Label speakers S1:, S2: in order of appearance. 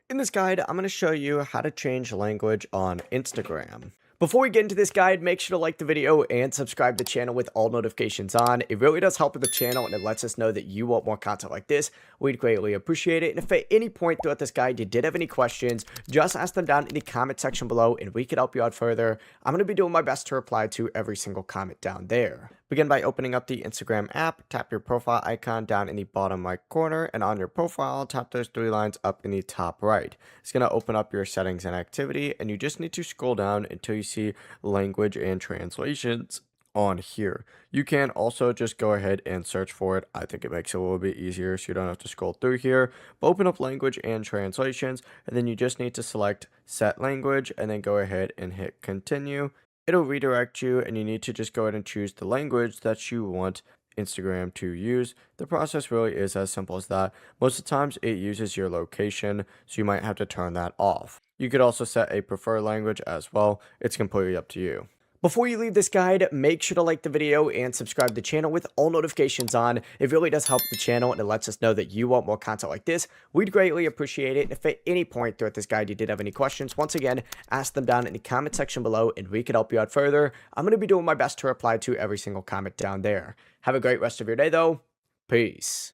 S1: In this guide, I'm going to show you how to change language on Instagram. Before we get into this guide, make sure to like the video and subscribe to the channel with all notifications on. It really does help with the channel and it lets us know that you want more content like this. We'd greatly appreciate it. And if at any point throughout this guide you did have any questions, just ask them down in the comment section below and we could help you out further. I'm going to be doing my best to reply to every single comment down there. Begin by opening up the Instagram app, tap your profile icon down in the bottom right corner, and on your profile, tap those three lines up in the top right. It's going to open up your settings and activity, and you just need to scroll down until you see language and translations on here. You can also just go ahead and search for it. I think it makes it a little bit easier so you don't have to scroll through here. But open up language and translations, and then you just need to select set language and then go ahead and hit continue. It'll redirect you and you need to just go ahead and choose the language that you want Instagram to use. The process really is as simple as that. Most of the times it uses your location, so you might have to turn that off. You could also set a preferred language as well. It's completely up to you. Before you leave this guide, make sure to like the video and subscribe to the channel with all notifications on. It really does help the channel and it lets us know that you want more content like this. We'd greatly appreciate it. And if at any point throughout this guide you did have any questions, once again, ask them down in the comment section below and we could help you out further. I'm going to be doing my best to reply to every single comment down there. Have a great rest of your day though. Peace.